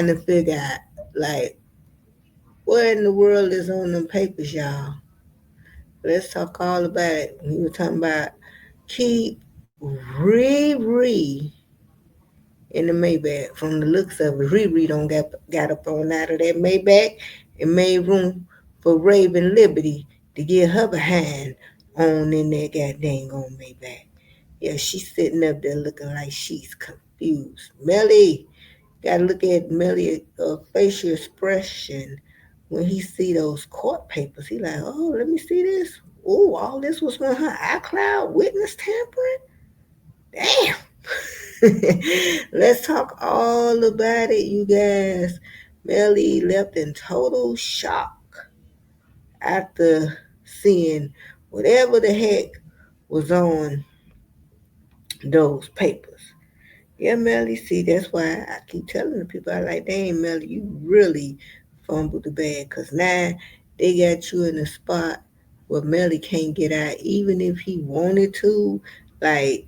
trying to figure out, like, what in the world is on them papers, y'all? Let's talk all about it. We were talking about keep Riri in the Maybach. From the looks of it, Riri don't got up on out of that Maybach and made room for Raven Liberty to get her behind on in that goddamn on Maybach. Yeah, she's sitting up there looking like she's confused. Melly, gotta look at Melly's facial expression when he see those court papers. He like, oh, let me see this. Oh, all this was from her iCloud witness tampering? Damn. Let's talk all about it, you guys. Melly left in total shock after seeing whatever the heck was on those papers. Yeah, Melly, see, that's why I keep telling the people, I like, dang, Melly, you really fumbled the bag, because now they got you in a spot where Melly can't get out, even if he wanted to. Like,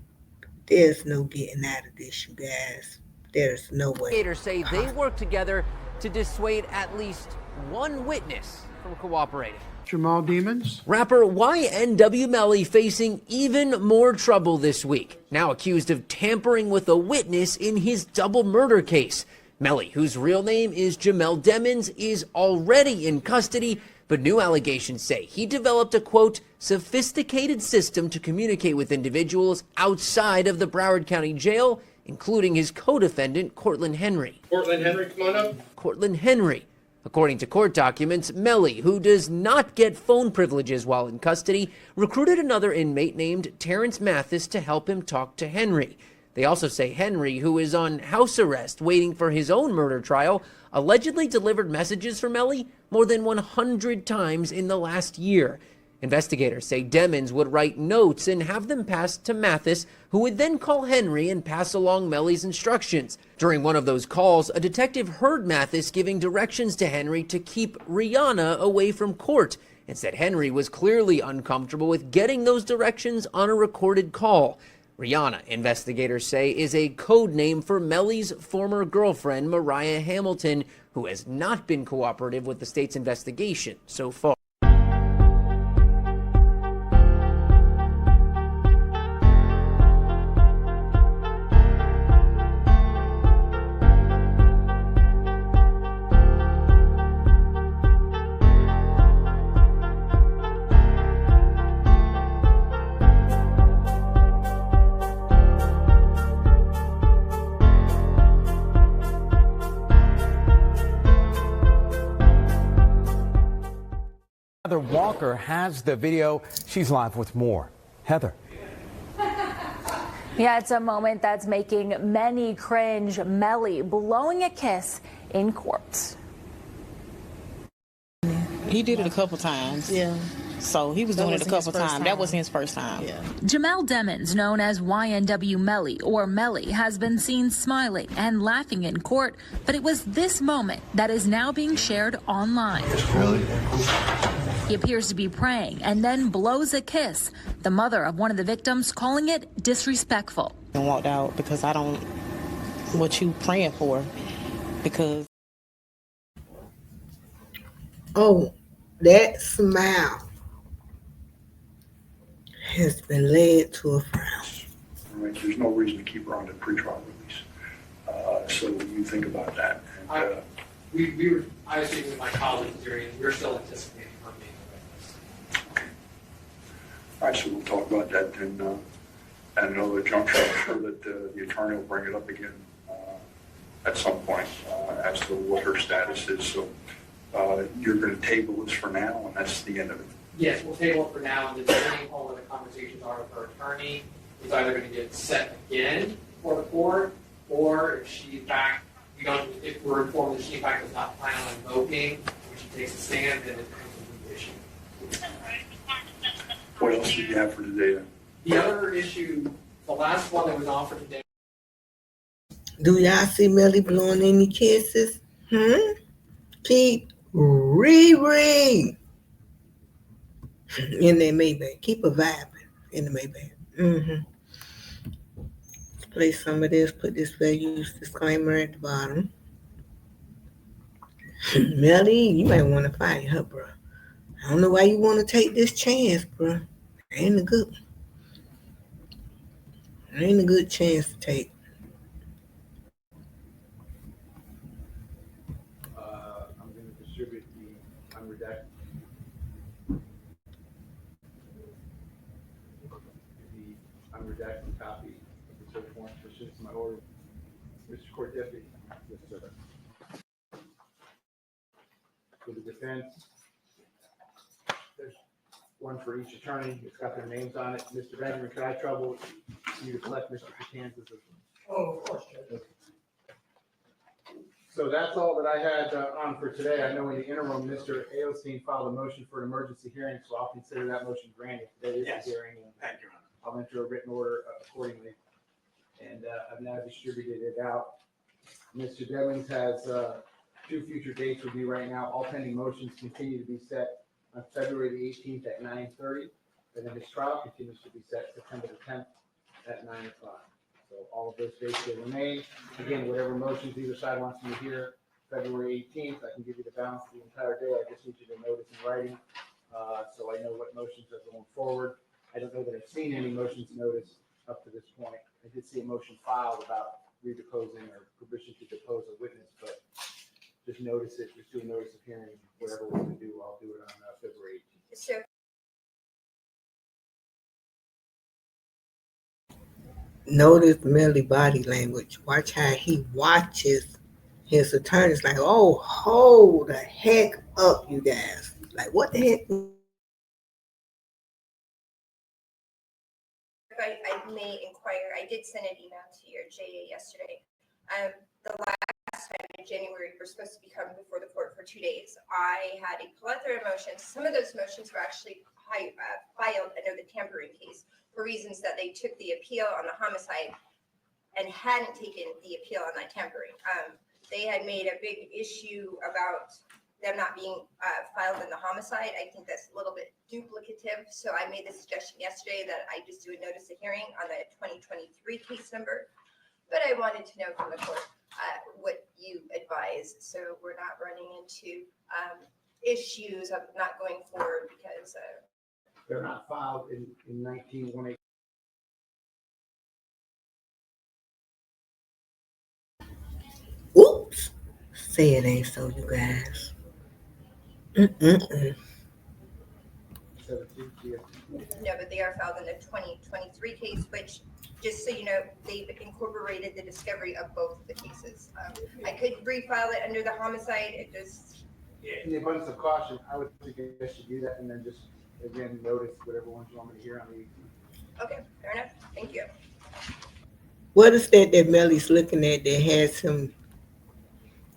there's no getting out of this, you guys. There's no way. Investigators say they worked together to dissuade at least one witness from cooperating. Jamal Demons. Rapper Ynw Melly facing even more trouble this week, now accused of tampering with a witness in his double murder case. Melly, whose real name is Jamel Demons, is already in custody, but new allegations say he developed a, quote, sophisticated system to communicate with individuals outside of the Broward County Jail, including his co-defendant, Cortland Henry. Cortland Henry, come on up. Cortland Henry. According to court documents, Melly, who does not get phone privileges while in custody, recruited another inmate named Terrence Mathis to help him talk to Henry. They also say Henry, who is on house arrest waiting for his own murder trial, allegedly delivered messages for Melly more than 100 times in the last year. Investigators say Demons would write notes and have them passed to Mathis, who would then call Henry and pass along Melly's instructions. During one of those calls, a detective heard Mathis giving directions to Henry to keep Rihanna away from court, and said Henry was clearly uncomfortable with getting those directions on a recorded call. Rihanna, investigators say, is a code name for Melly's former girlfriend, Mariah Hamilton, who has not been cooperative with the state's investigation so far. Heather Walker has the video. She's live with more. Heather. Yeah, it's a moment that's making many cringe. Melly blowing a kiss in court. He did it a couple times. Yeah. So he was doing it a couple times. That wasn't his first time. Yeah. Jamel Demons, known as Ynw Melly or Melly, has been seen smiling and laughing in court, but it was this moment that is now being shared online. Really? He appears to be praying and then blows a kiss. The mother of one of the victims calling it disrespectful. And walked out because I don't what you praying for, because Oh, that smile has been led to a frown. Right, there's no reason to keep her on the pretrial release. So you think about that. And, I was speaking with my colleagues during, we're still anticipating her being a witness. okay. All right, so we'll talk about that then at another juncture. I'm sure that the attorney will bring it up again at some point as to what her status is. So you're going to table this for now, and that's the end of it. Yes, we'll table it for now, and depending on what the conversations are with her attorney, it's either going to get set again for the court, or if she's back, if we're informed that she in fact does not plan on invoking, when she takes a stand, then it becomes a new issue. What else do you have for today then? The other issue, the last one that was offered today. Do y'all see Melly blowing any kisses? Keep Riri in their Maybach. Keep a vibing in the Maybach. Let's play some of this. Put this fair use disclaimer at the bottom. Melly, you might want to fight her, bro. I don't know why you want to take this chance, bro. Ain't a good, ain't a good chance to take. I'm going to distribute the unredacted. The unredacted copy of the search warrant pursuant to my order. Mr. Court Deputy. Yes, sir. For the defense, there's one for each attorney. It's got their names on it. Mr. Benjamin, could I trouble you to collect Mr. Katanzas? Oh, of course, Judge. So that's all that I had on for today. I know in the interim, Mr. Aostein filed a motion for an emergency hearing, so I'll consider that motion granted. Today is Yes. the hearing. Thank you, Your Honor. I'll enter a written order accordingly. And I've now distributed it out. Mr. Devlins has 2 future dates with me right now. All pending motions continue to be set on February the 18th at 9:30. And then his trial continues to be set September the 10th at 9 o'clock. So all of those dates will remain. Again, whatever motions either side wants me to hear, February 18th, I can give you the balance of the entire day. I just need you to notice in writing, so I know what motions are going forward. I don't know that I've seen any motions noticed up to this point. I did see a motion filed about redeposing or permission to depose a witness, but just notice it, just do a notice of hearing, whatever we're gonna do, I'll do it on February 18th. So Notice Melly body language. Watch how he watches his attorneys like, oh, hold the heck up, you guys. Like, what the heck? I may inquire. I did send an email to your JA yesterday. The last time in January, we're supposed to be coming before the court for 2 days. I had a plethora of motions. Some of those motions were actually filed under the tampering case for reasons that they took the appeal on the homicide and hadn't taken the appeal on the tampering. They had made a big issue about them not being filed in the homicide. I think that's a little bit duplicative. So I made the suggestion yesterday that I just do a notice of hearing on the 2023 case number. But I wanted to know from the court what you advise, so we're not running into issues of not going forward because They're not filed in 1918. Oops. Say it ain't so, you guys. Mm-mm-mm. 17, yeah. no, but they are filed in the 2023 case, which, just so you know, they've incorporated the discovery of both of the cases. I could refile it under the homicide. It just In the abundance of caution, I would suggest you do that and then just, again, notice whatever ones you want me to hear on the 18th. okay. Fair enough. Thank you. What is that Melly's looking at that has him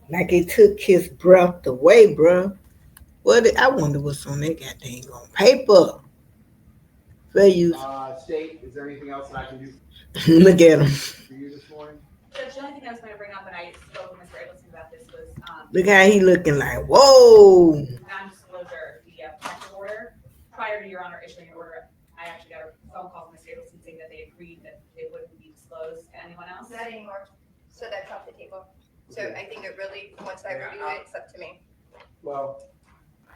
like it took his breath away, bruh? I wonder what's on that goddamn on paper. Fair use. State, is there anything else that I can do Look at him. for you this morning? Judge, the only thing I was going to bring up, and I spoke with Mr. Eggleston about this, was Look how he looking like, whoa. non-disclosure, the protective order. Prior to Your Honor issuing an order, I actually got a phone call from Mr. Eggleston saying that they agreed that it wouldn't be disclosed to anyone else. Not anymore. So that's off the table. So I think it really, once I review it, it's up to me. Well,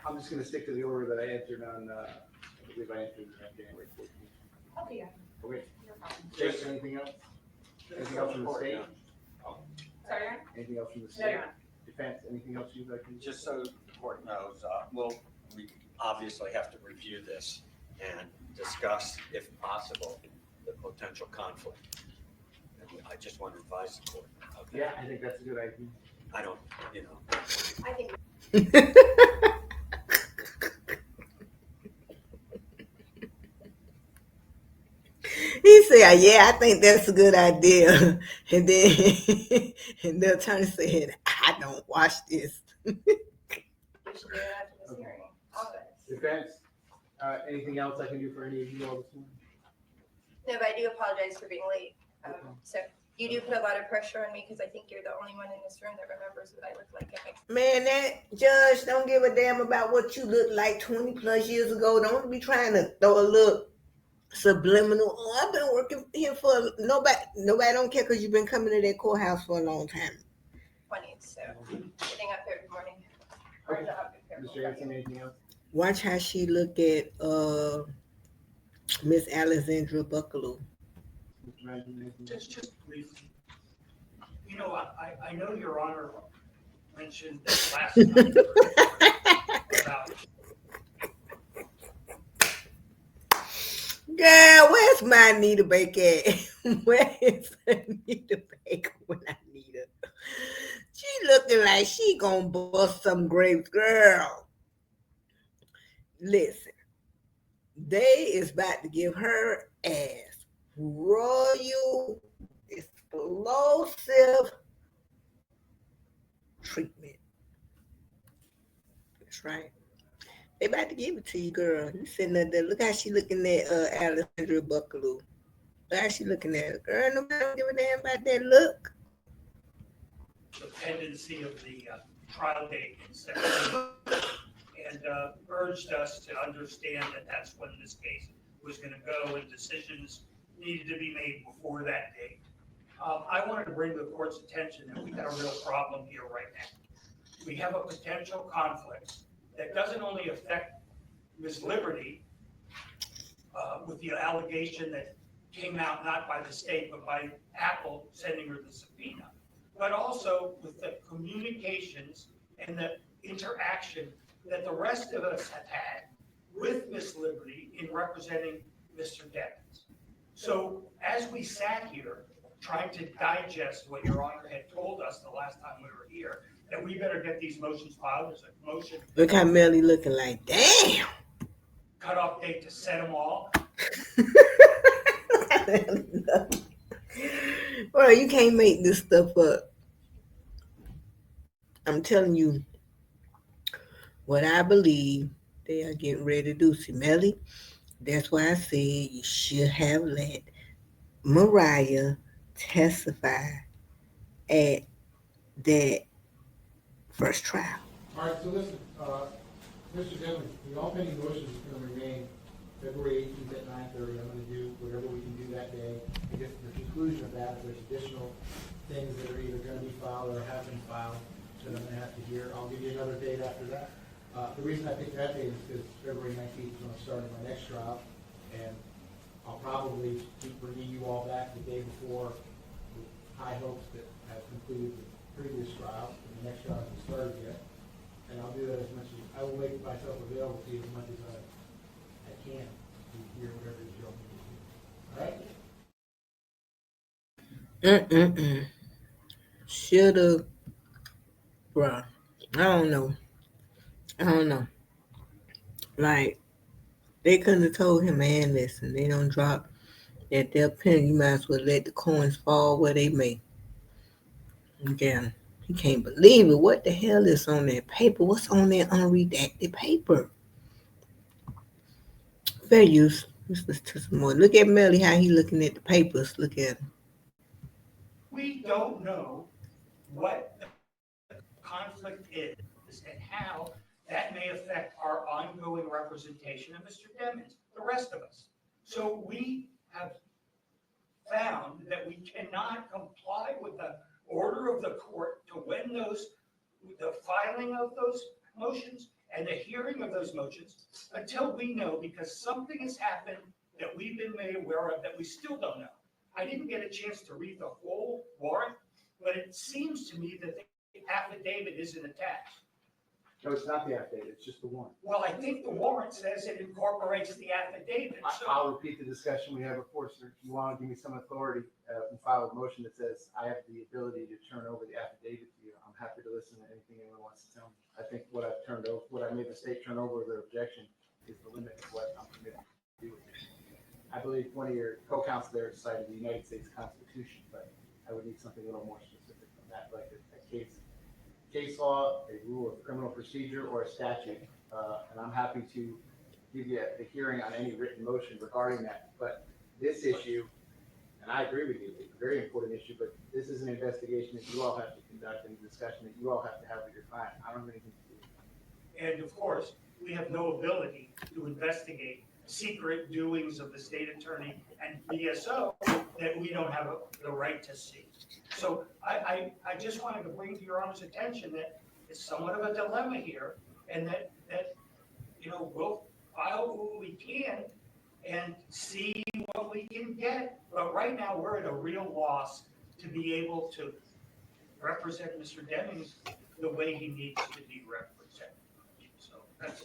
I'm just gonna stick to the order that I entered on, I believe I entered on January 14th. Okay, yeah, Okay, no problem. State, anything else? Anything else from the state? Sorry, Your Honor? Anything else from the No, state? Your Honor. Defense, anything else you'd like to? Just so the court knows, we obviously have to review this and discuss, if possible, the potential conflict. And I just want to advise the court. of that. Yeah, I think that's a good idea. I don't, I think He said, yeah, I think that's a good idea. And then and the attorney said, I don't watch this. we should do it after this hearing. All of it. Defense, anything else I can do for any of you all this morning? No, but I do apologize for being late. So you do put a lot of pressure on me because I think you're the only one in this room that remembers what I look like. Man, that judge don't give a damn about what you looked like 20 plus years ago. Don't be trying to throw a little subliminal. Oh, I've been working here for nobody don't care because you've been coming to that courthouse for a long time. 20s, so getting up every morning. Mr. Anderson, anything else? Watch how she look at Miss Alexandra Buckaloo. Mr. Manager, anything else? Just briefly, you know, I know Your Honor mentioned this last night about Girl, where's my Anita Baker at? Where is Anita Baker when I need her? She looking like she gonna bust some grapes, girl. Listen, they is about to give her ass royal explosive treatment. That's right. They about to give it to you, girl. You sitting up there. Look how she looking at Alexandra Buckaloo. Look how she looking at her. Girl, nobody don't give a damn about that look. the pendency of the trial date in September, and urged us to understand that that's when this case was going to go and decisions needed to be made before that date. I wanted to bring to the court's attention that we've got a real problem here right now. We have a potential conflict that doesn't only affect Ms. Liberty with the allegation that came out not by the state but by Apple sending her the subpoena, but also with the communications and the interaction that the rest of us have had with Ms. Liberty in representing Mr. Devins. So as we sat here trying to digest what Your Honor had told us the last time we were here, that we better get these motions filed. There's a motion. Look how Melly looking like, damn. Cutoff date to set them all. Well, you can't make this stuff up. I'm telling you what I believe they are getting ready to do. See, Melly, that's why I said you should have let Mariah testify at that first trial. All right, so listen, Mr. Devlin, the all pending motions is going to remain February 18th at 9:30. I'm going to do whatever we can do that day. I guess the conclusion of that, if there's additional things that are either going to be filed or have been filed, that I'm going to have to hear, I'll give you another date after that. The reason I picked that date is because February 19th is when I'm starting my next trial, and I'll probably keep bringing you all back the day before with high hopes that I've concluded the previous trial, and the next trial hasn't started yet. And I'll do that as much as, I will make myself available to you as much as I can to hear whatever you want me to do. All right? Shoulda, bruh. I don't know. Like, they couldn't have told him, man, listen, they don't drop that their pen. You might as well let the coins fall where they may. Again, he can't believe it. What the hell is on that paper? What's on that unredacted paper? Fair use. Let's listen to some more. Look at Melly, how he looking at the papers. Look at him. We don't know what the conflict is and how that may affect our ongoing representation of Mr. Devins, the rest of us. So we have found that we cannot comply with the order of the court to when the filing of those motions and the hearing of those motions until we know, because something has happened that we've been made aware of that we still don't know. I didn't get a chance to read the whole warrant, but it seems to me that the affidavit isn't attached. No, it's not the affidavit, it's just the warrant. Well, I think the warrant says it incorporates the affidavit. So I'll repeat the discussion we had before, sir. If you want to give me some authority and file a motion that says I have the ability to turn over the affidavit to you, I'm happy to listen to anything anyone wants to tell me. I think what I've turned over, what I made the state turn over their objection is the limit of what I'm permitted to do with it. I believe one of your co-counsel there cited the United States Constitution, but I would need something a little more specific than that, like a case law, a rule of criminal procedure, or a statute. And I'm happy to give you a hearing on any written motion regarding that. But this issue, and I agree with you, it's a very important issue, but this is an investigation that you all have to conduct and a discussion that you all have to have with your client. I don't have anything to do with it. And of course, we have no ability to investigate secret doings of the state attorney and BSO that we don't have the right to see. So I just wanted to bring to Your Honor's attention that it's somewhat of a dilemma here, and that, we'll file what we can and see what we can get. But right now, we're at a real loss to be able to represent Mr. Deming the way he needs to be represented. So that's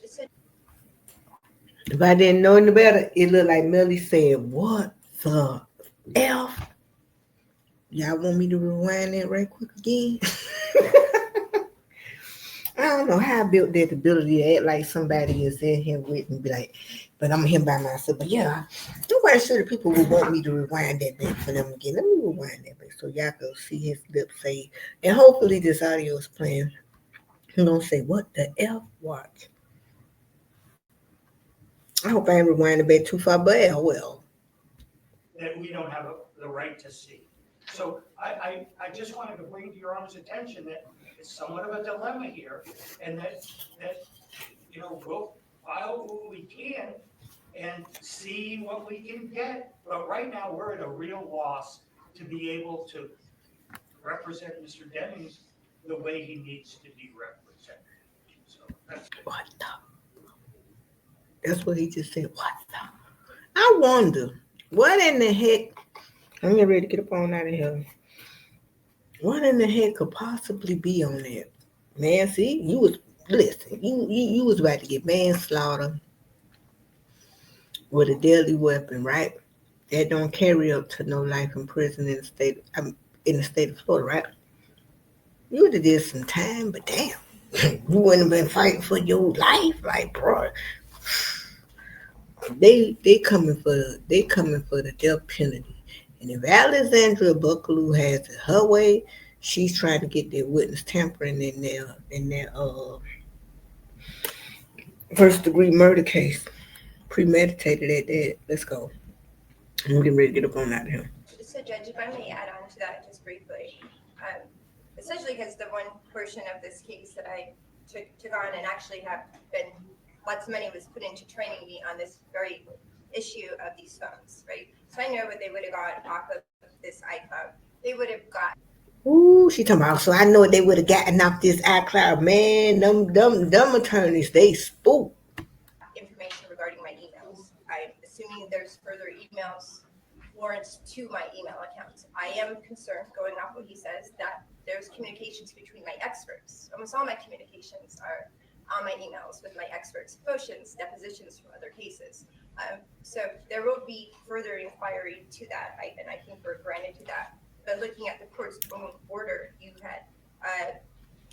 If I didn't know any better, it looked like Melly said, "What the F?" Y'all want me to rewind that right quick again? I don't know how I built that ability to act like somebody is in here with me, be like, but I'm here by myself. But yeah, I'm quite sure the people would want me to rewind that back for them again. Let me rewind that back so y'all can see his lips say, and hopefully this audio is playing. He gonna say, "What the F?" Watch. I hope I ain't rewinding back too far, but yeah, well. that we don't have the right to see. So I just wanted to bring to your honor's attention that it's somewhat of a dilemma here, and that we'll file what we can and see what we can get. But right now, we're at a real loss to be able to represent Mr. Deming the way he needs to be represented. So that's What the? That's what he just said. What the? I wonder, what in the heck? I'm getting ready to get up on out of here. What in the heck could possibly be on that? Man, see, you was, listen, you was about to get manslaughter with a deadly weapon, right? That don't carry up to no life in prison in the state of Florida, right? You would have did some time, but damn, you wouldn't have been fighting for your life, like, bro. They coming for the death penalty. And if Alexandra Buckaloo has it her way, she's trying to get their witness tampering in their first degree murder case. Premeditated at that. Let's go. I'm getting ready to get up on out of here. So, Judge, if I may add on to that just briefly, essentially because the one portion of this case that I took on and actually have been, lots of money was put into training me on this very issue of these phones, right? So I know what they would have got off of this iCloud. They would have got. Ooh, she talking about, so I know what they would have gotten off this iCloud. Man, them attorneys, they spook. Information regarding my emails. I'm assuming there's further emails warrants to my email accounts. I am concerned, going off what he says, that there's communications between my experts. Almost all my communications are on my emails with my experts, motions, depositions from other cases. So there will be further inquiry to that, and I think we're granted to that. But looking at the court's own order, you had,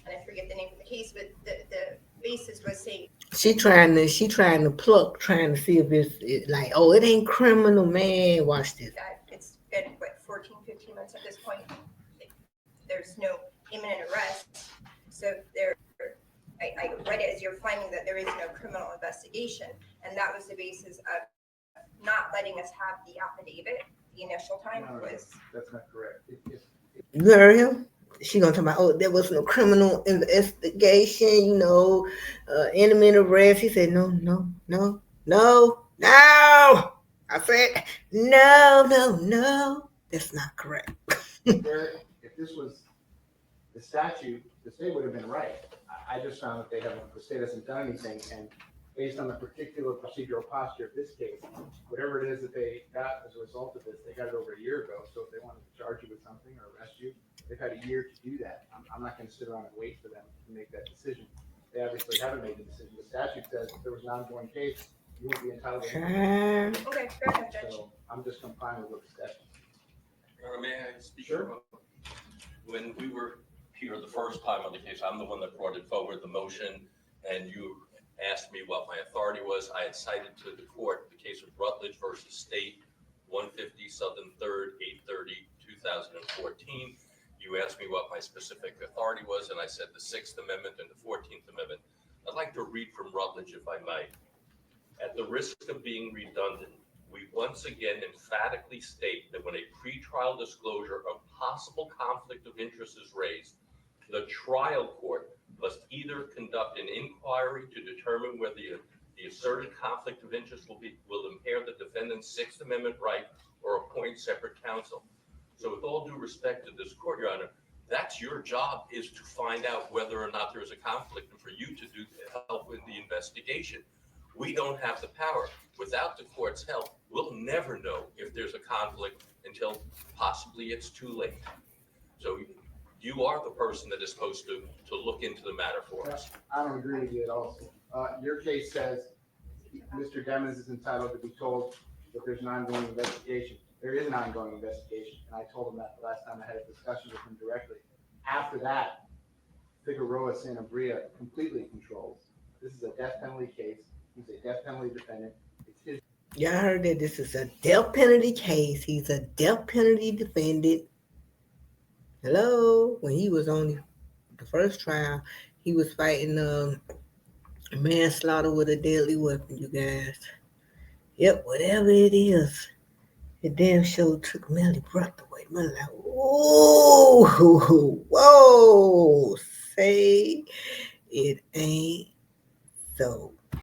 and I forget the name of the case, but the basis was saying She trying to pluck, trying to see if it's like, oh, it ain't criminal, man. Watch this. It's been, 14, 15 months at this point. There's no imminent arrest. So I read it as you're finding that there is no criminal investigation. And that was the basis of not letting us have the affidavit. The initial time was. That's not correct. You heard him? She gonna talk about, oh, there was no criminal investigation, imminent arrest. He said, no. I said, no. That's not correct. If this was the statute, the state would have been right. I just found that the state hasn't done anything, and based on the particular procedural posture of this case, whatever it is that they got as a result of this, they got it over a year ago. So if they wanted to charge you with something or arrest you, they've had a year to do that. I'm not going to sit around and wait for them to make that decision. They obviously haven't made the decision. The statute says if there was an ongoing case, you won't be entitled to anything. Okay, fair enough, Judge. So I'm just complying with what the statute. May I speak? Sure. When we were here the first time on the case, I'm the one that brought it forward, the motion, and you asked me what my authority was. I had cited to the court the case of Rutledge versus State, 150 Southern 3rd, 830, 2014. You asked me what my specific authority was, and I said the 6th Amendment and the 14th Amendment. I'd like to read from Rutledge, if I might. At the risk of being redundant, we once again emphatically state that when a pretrial disclosure of possible conflict of interest is raised, the trial court must either conduct an inquiry to determine whether the asserted conflict of interest will impair the defendant's Sixth Amendment right or appoint separate counsel. So with all due respect to this court, Your Honor, That's your job, is to find out whether or not there's a conflict and for you to help with the investigation. We don't have the power. Without the court's help, we'll never know if there's a conflict until possibly it's too late. So you are the person that is supposed to look into the matter for us. I don't agree with you at all. Your case says Mr. Demons is entitled to be told that there's an ongoing investigation. There is an ongoing investigation, and I told him that the last time I had a discussion with him directly. After that, Figueroa Sanabria completely controls. This is a death penalty case. He's a death penalty defendant. It's his. Y'all heard that this is a death penalty case. He's a death penalty defendant. Hello? When he was on the first trial, he was fighting manslaughter with a deadly weapon, you guys. Yep, whatever it is. It damn sure took Melly breath away. Melly like, whoa, whoa, say it ain't so.